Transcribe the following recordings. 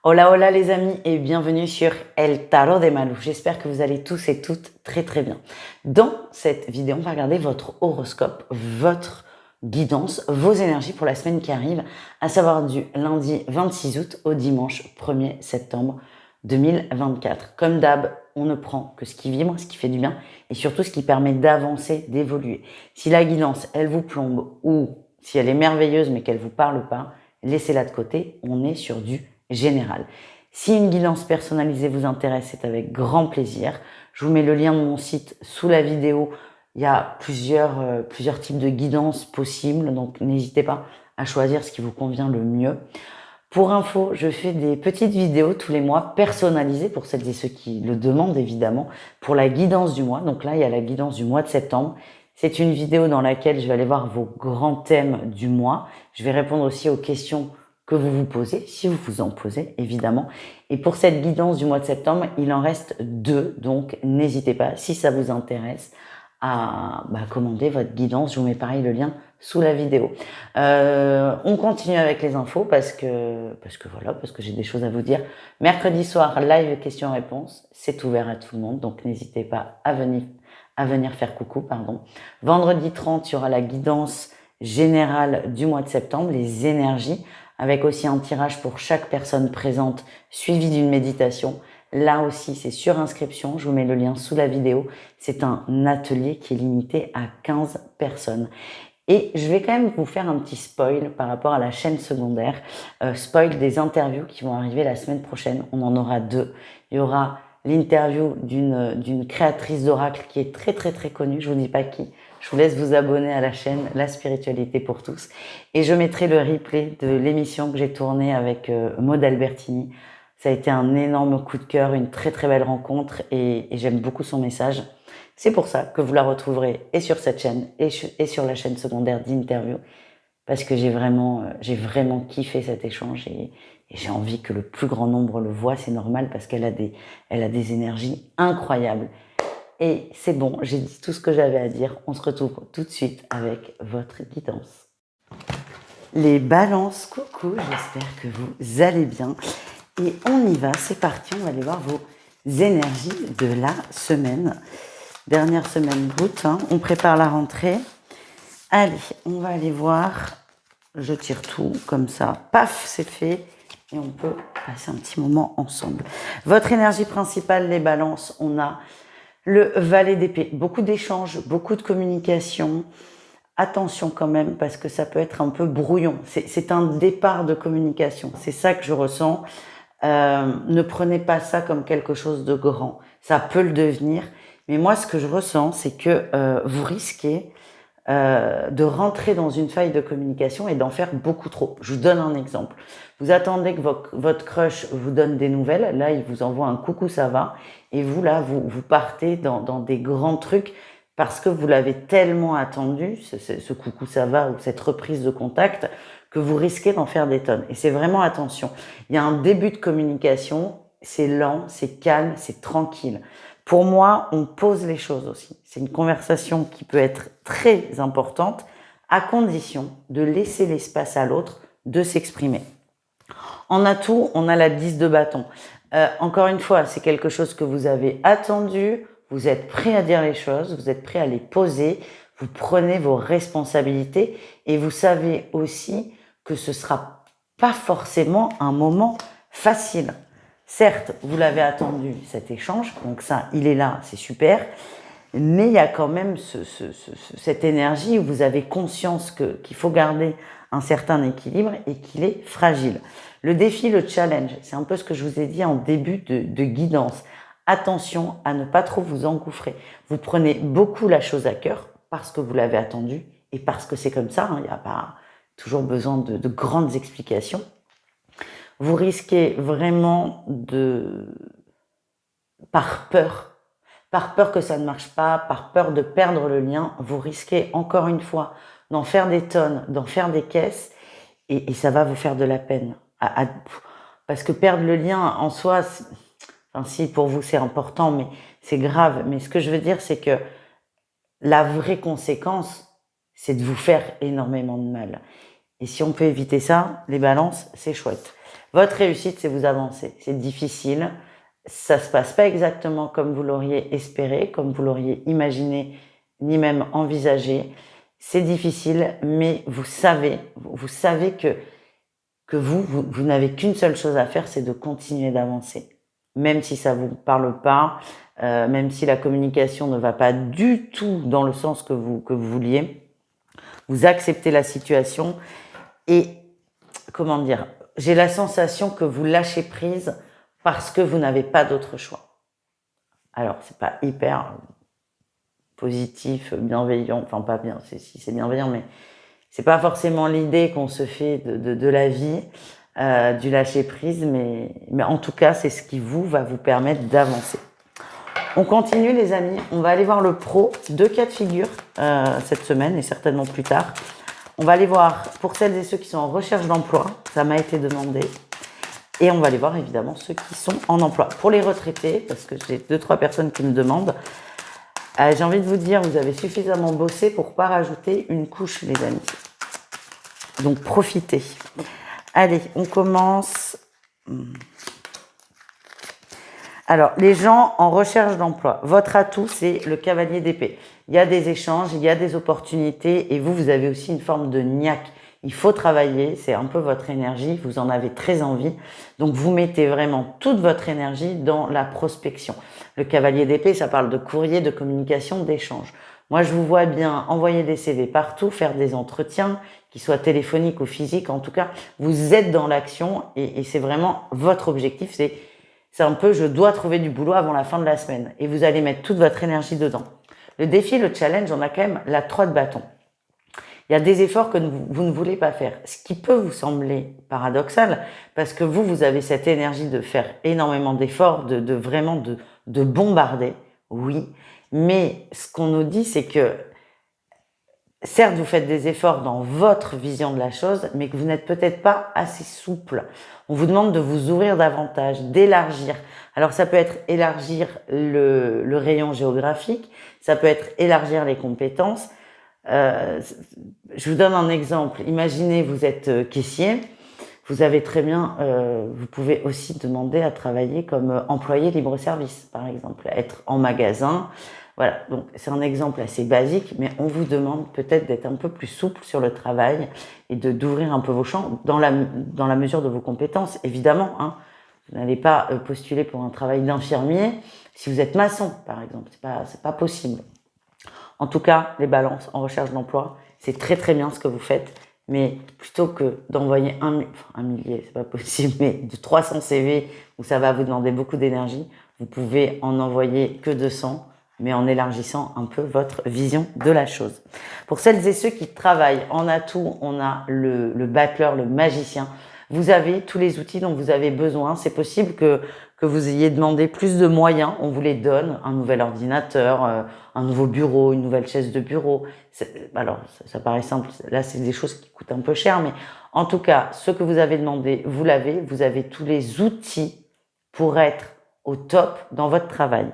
Hola, hola les amis et bienvenue sur El Tarot de Malou. J'espère que vous allez tous et toutes très très bien. Dans cette vidéo, on va regarder votre horoscope, votre guidance, vos énergies pour la semaine qui arrive, à savoir du lundi 26 août au dimanche 1er septembre 2024. Comme d'hab, on ne prend que ce qui vibre, ce qui fait du bien et surtout ce qui permet d'avancer, d'évoluer. Si la guidance, elle vous plombe ou si elle est merveilleuse mais qu'elle ne vous parle pas, laissez-la de côté, on est sur du général. Si une guidance personnalisée vous intéresse, c'est avec grand plaisir. Je vous mets le lien de mon site sous la vidéo. Il y a plusieurs types de guidances possibles, donc n'hésitez pas à choisir ce qui vous convient le mieux. Pour info, je fais des petites vidéos tous les mois personnalisées pour celles et ceux qui le demandent évidemment, pour la guidance du mois. Donc là, il y a la guidance du mois de septembre. C'est une vidéo dans laquelle je vais aller voir vos grands thèmes du mois. Je vais répondre aussi aux questions que vous vous posez, si vous vous en posez, évidemment. Et pour cette guidance du mois de septembre, il en reste 2, donc n'hésitez pas, si ça vous intéresse, à commander votre guidance. Je vous mets pareil le lien sous la vidéo. On continue avec les infos parce que j'ai des choses à vous dire. Mercredi soir, live questions-réponses, c'est ouvert à tout le monde, donc n'hésitez pas à venir faire coucou, pardon. Vendredi 30, il y aura la guidance générale du mois de septembre, les énergies, avec aussi un tirage pour chaque personne présente, suivi d'une méditation. Là aussi, c'est sur inscription. Je vous mets le lien sous la vidéo. C'est un atelier qui est limité à 15 personnes. Et je vais quand même vous faire un petit spoil par rapport à la chaîne secondaire. Spoil des interviews qui vont arriver la semaine prochaine. On en aura 2. Il y aura l'interview d'une créatrice d'oracle qui est très très très connue. Je vous dis pas qui. Je vous laisse vous abonner à la chaîne La Spiritualité pour tous. Et je mettrai le replay de l'émission que j'ai tournée avec Maud Albertini. Ça a été un énorme coup de cœur, une très très belle rencontre et j'aime beaucoup son message. C'est pour ça que vous la retrouverez et sur cette chaîne et sur la chaîne secondaire d'interview parce que j'ai vraiment kiffé cet échange et j'ai envie que le plus grand nombre le voit. C'est normal parce qu'elle a des énergies incroyables. Et c'est bon, j'ai dit tout ce que j'avais à dire. On se retrouve tout de suite avec votre guidance. Les balances, coucou, j'espère que vous allez bien. Et on y va, c'est parti, on va aller voir vos énergies de la semaine. Dernière semaine brute, hein. On prépare la rentrée. Allez, on va aller voir. Je tire tout comme ça. Paf, c'est fait. Et on peut passer un petit moment ensemble. Votre énergie principale, les balances, on a le valet d'épée. Beaucoup d'échanges, beaucoup de communication. Attention quand même parce que ça peut être un peu brouillon. C'est un départ de communication. C'est ça que je ressens. Ne prenez pas ça comme quelque chose de grand. Ça peut le devenir. Mais moi, ce que je ressens, c'est que vous risquez de rentrer dans une faille de communication et d'en faire beaucoup trop. Je vous donne un exemple. Vous attendez que votre crush vous donne des nouvelles. Là, il vous envoie un coucou, ça va. Et vous, là, vous partez dans des grands trucs parce que vous l'avez tellement attendu, ce coucou, ça va, ou cette reprise de contact, que vous risquez d'en faire des tonnes. Et c'est vraiment attention. Il y a un début de communication, c'est lent, c'est calme, c'est tranquille. Pour moi, on pose les choses aussi. C'est une conversation qui peut être très importante à condition de laisser l'espace à l'autre de s'exprimer. En atout, on a la 10 de bâton. Encore une fois, c'est quelque chose que vous avez attendu, vous êtes prêt à dire les choses, vous êtes prêt à les poser, vous prenez vos responsabilités et vous savez aussi que ce sera pas forcément un moment facile. Certes, vous l'avez attendu cet échange, donc ça, il est là, c'est super, mais il y a quand même cette énergie où vous avez conscience qu'il faut garder un certain équilibre et qu'il est fragile. Le défi, le challenge, c'est un peu ce que je vous ai dit en début de guidance. Attention à ne pas trop vous engouffrer. Vous prenez beaucoup la chose à cœur parce que vous l'avez attendu et parce que c'est comme ça, hein, il n'y a pas toujours besoin de grandes explications. Vous risquez vraiment par peur que ça ne marche pas, par peur de perdre le lien, vous risquez encore une fois d'en faire des tonnes, d'en faire des caisses et ça va vous faire de la peine. Parce que perdre le lien en soi, enfin si pour vous c'est important, mais c'est grave. Mais ce que je veux dire, c'est que la vraie conséquence, c'est de vous faire énormément de mal. Et si on peut éviter ça, les balances, c'est chouette. Votre réussite, c'est vous avancer. C'est difficile. Ça se passe pas exactement comme vous l'auriez espéré, comme vous l'auriez imaginé, ni même envisagé. C'est difficile, mais vous savez que vous n'avez qu'une seule chose à faire, c'est de continuer d'avancer. Même si ça vous parle pas, même si la communication ne va pas du tout dans le sens que vous vouliez, vous acceptez la situation et, comment dire, j'ai la sensation que vous lâchez prise parce que vous n'avez pas d'autre choix. Alors, c'est pas hyper positif, bienveillant, enfin pas bien, si c'est bienveillant, mais c'est pas forcément l'idée qu'on se fait de la vie, du lâcher prise, mais en tout cas, c'est ce qui va vous permettre d'avancer. On continue les amis, on va aller voir le pro, 2 cas de figure cette semaine et certainement plus tard. On va aller voir pour celles et ceux qui sont en recherche d'emploi, ça m'a été demandé. Et on va aller voir évidemment ceux qui sont en emploi. Pour les retraités, parce que j'ai 2-3 personnes qui me demandent, j'ai envie de vous dire, vous avez suffisamment bossé pour pas rajouter une couche les amis. Donc profitez. Allez, on commence. Alors, les gens en recherche d'emploi, votre atout, c'est le cavalier d'épée. Il y a des échanges, il y a des opportunités et vous avez aussi une forme de niaque. Il faut travailler, c'est un peu votre énergie, vous en avez très envie. Donc, vous mettez vraiment toute votre énergie dans la prospection. Le cavalier d'épée, ça parle de courrier, de communication, d'échange. Moi, je vous vois bien envoyer des CV partout, faire des entretiens, qu'ils soient téléphoniques ou physiques. En tout cas, vous êtes dans l'action et c'est vraiment votre objectif, c'est un peu, je dois trouver du boulot avant la fin de la semaine. Et vous allez mettre toute votre énergie dedans. Le défi, le challenge, on a quand même la 3 de bâton. Il y a des efforts que vous ne voulez pas faire. Ce qui peut vous sembler paradoxal, parce que vous avez cette énergie de faire énormément d'efforts, de bombarder, oui. Mais ce qu'on nous dit, c'est que certes, vous faites des efforts dans votre vision de la chose, mais que vous n'êtes peut-être pas assez souple. On vous demande de vous ouvrir davantage, d'élargir. Alors, ça peut être élargir le rayon géographique, ça peut être élargir les compétences. Je vous donne un exemple. Imaginez, vous êtes caissier, vous avez très bien, vous pouvez aussi demander à travailler comme employé libre-service, par exemple, être en magasin. Voilà, donc c'est un exemple assez basique, mais on vous demande peut-être d'être un peu plus souple sur le travail et d'ouvrir un peu vos champs dans la mesure de vos compétences, évidemment. Hein. Vous n'allez pas postuler pour un travail d'infirmier si vous êtes maçon, par exemple. C'est pas possible. En tout cas, les balances en recherche d'emploi, c'est très très bien ce que vous faites, mais plutôt que d'envoyer un millier, c'est pas possible, mais de 300 CV où ça va vous demander beaucoup d'énergie, vous pouvez en envoyer que 200, mais en élargissant un peu votre vision de la chose. Pour celles et ceux qui travaillent en atout, on a le battleur, le magicien. Vous avez tous les outils dont vous avez besoin. C'est possible que vous ayez demandé plus de moyens. On vous les donne. Un nouvel ordinateur, un nouveau bureau, une nouvelle chaise de bureau. Alors, ça paraît simple. Là, c'est des choses qui coûtent un peu cher. Mais en tout cas, ce que vous avez demandé, vous l'avez. Vous avez tous les outils pour être au top dans votre travail.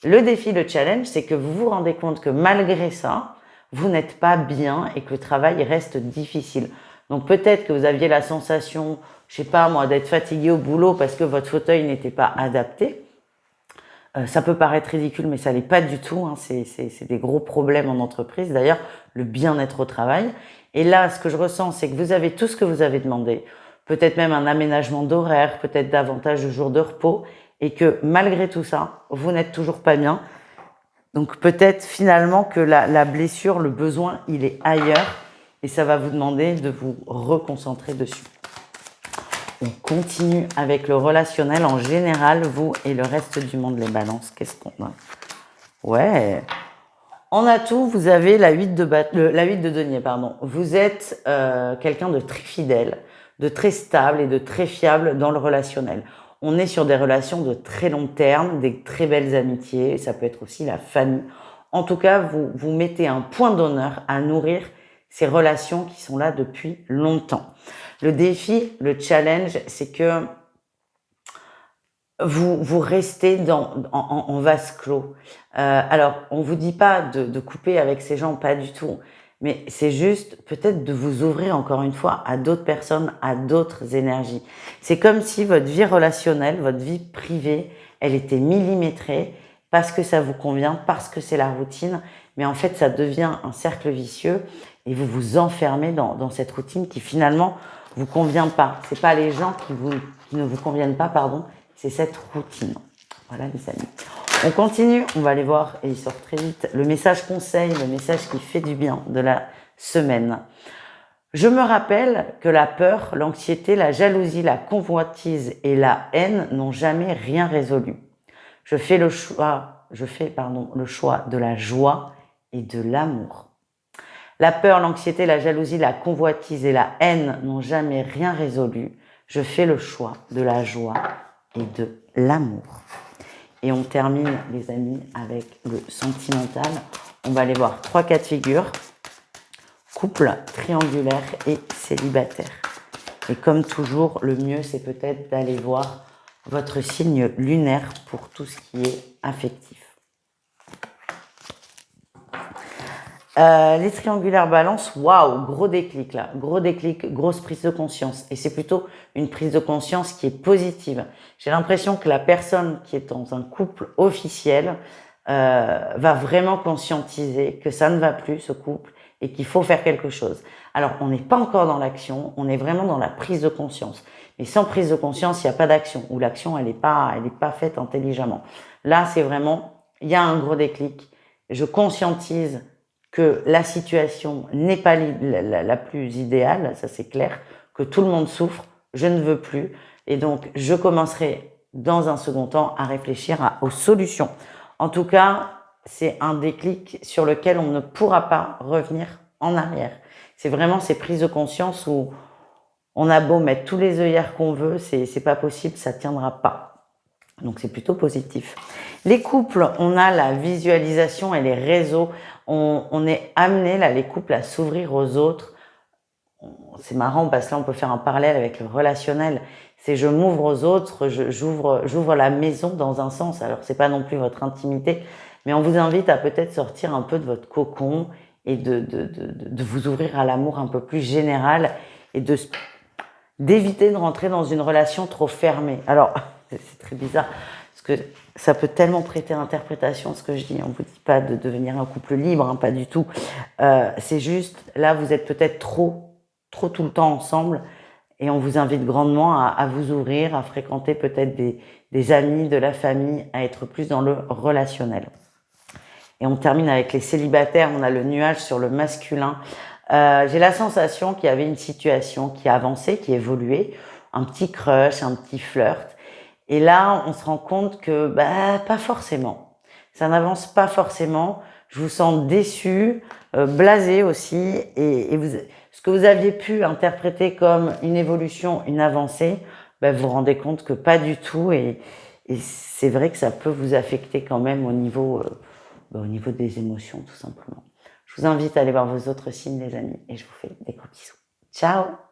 Le défi, le challenge, c'est que vous vous rendez compte que malgré ça, vous n'êtes pas bien et que le travail reste difficile. Donc peut-être que vous aviez la sensation, je sais pas moi, d'être fatigué au boulot parce que votre fauteuil n'était pas adapté. Ça peut paraître ridicule, mais ça l'est pas du tout. Hein. C'est des gros problèmes en entreprise. D'ailleurs, le bien-être au travail. Et là, ce que je ressens, c'est que vous avez tout ce que vous avez demandé. Peut-être même un aménagement d'horaire, peut-être davantage de jours de repos. Et que malgré tout ça, vous n'êtes toujours pas bien. Donc peut-être finalement que la blessure, le besoin, il est ailleurs et ça va vous demander de vous reconcentrer dessus. On continue avec le relationnel en général, vous et le reste du monde, les balances. Qu'est-ce qu'on a? Ouais. En atout, vous avez la 8 de denier, pardon. Vous êtes quelqu'un de très fidèle, de très stable et de très fiable dans le relationnel. On est sur des relations de très long terme, des très belles amitiés, ça peut être aussi la famille. En tout cas, vous mettez un point d'honneur à nourrir ces relations qui sont là depuis longtemps. Le défi, le challenge, c'est que vous restez en vase clos. Alors, on vous dit pas de couper avec ces gens, pas du tout. mais c'est juste peut-être de vous ouvrir encore une fois à d'autres personnes, à d'autres énergies. C'est comme si votre vie relationnelle, votre vie privée, elle était millimétrée parce que ça vous convient, parce que c'est la routine, mais en fait ça devient un cercle vicieux et vous vous enfermez dans cette routine qui finalement vous convient pas. C'est pas les gens qui ne vous conviennent pas, pardon, c'est cette routine. Voilà les amis. On continue, on va aller voir, et il sort très vite, le message conseil, le message qui fait du bien de la semaine. Je me rappelle que la peur, l'anxiété, la jalousie, la convoitise et la haine n'ont jamais rien résolu. Je fais le choix de la joie et de l'amour. La peur, l'anxiété, la jalousie, la convoitise et la haine n'ont jamais rien résolu. Je fais le choix de la joie et de l'amour. Et on termine, les amis, avec le sentimental. On va aller voir 3 cas de figure. Couple, triangulaire et célibataire. Et comme toujours, le mieux, c'est peut-être d'aller voir votre signe lunaire pour tout ce qui est affectif. Les triangulaires balance, waouh, gros déclic là, gros déclic, grosse prise de conscience. Et c'est plutôt une prise de conscience qui est positive. J'ai l'impression que la personne qui est dans un couple officiel va vraiment conscientiser que ça ne va plus, ce couple, et qu'il faut faire quelque chose. Alors, on n'est pas encore dans l'action, on est vraiment dans la prise de conscience. Mais sans prise de conscience, il n'y a pas d'action, ou l'action, elle n'est pas faite intelligemment. Là, c'est vraiment, il y a un gros déclic. Je conscientise que la situation n'est pas la plus idéale, ça c'est clair, que tout le monde souffre, je ne veux plus. Et donc, je commencerai dans un second temps à réfléchir aux solutions. En tout cas, c'est un déclic sur lequel on ne pourra pas revenir en arrière. C'est vraiment ces prises de conscience où on a beau mettre tous les œillères qu'on veut, c'est pas possible, ça tiendra pas. Donc c'est plutôt positif. Les couples, on a la visualisation et les réseaux. On est amené, là, les couples, à s'ouvrir aux autres. C'est marrant parce que là, on peut faire un parallèle avec le relationnel. C'est je m'ouvre aux autres, j'ouvre la maison dans un sens. Alors, c'est pas non plus votre intimité, mais on vous invite à peut-être sortir un peu de votre cocon et de vous ouvrir à l'amour un peu plus général et d'éviter de rentrer dans une relation trop fermée. Alors, c'est très bizarre parce que ça peut tellement prêter interprétation ce que je dis. On vous dit pas de devenir un couple libre, hein, pas du tout. C'est juste, là, vous êtes peut-être trop tout le temps ensemble et on vous invite grandement à vous ouvrir, à fréquenter peut-être des amis, de la famille, à être plus dans le relationnel. Et on termine avec les célibataires. On a le nuage sur le masculin. J'ai la sensation qu'il y avait une situation qui avançait, qui évoluait, un petit crush, un petit flirt. Et là, on se rend compte que pas forcément. Ça n'avance pas forcément. Je vous sens déçu, blasé aussi. Et ce que vous aviez pu interpréter comme une évolution, une avancée, vous vous rendez compte que pas du tout. Et c'est vrai que ça peut vous affecter quand même au niveau des émotions, tout simplement. Je vous invite à aller voir vos autres signes, les amis. Et je vous fais des gros bisous. Ciao!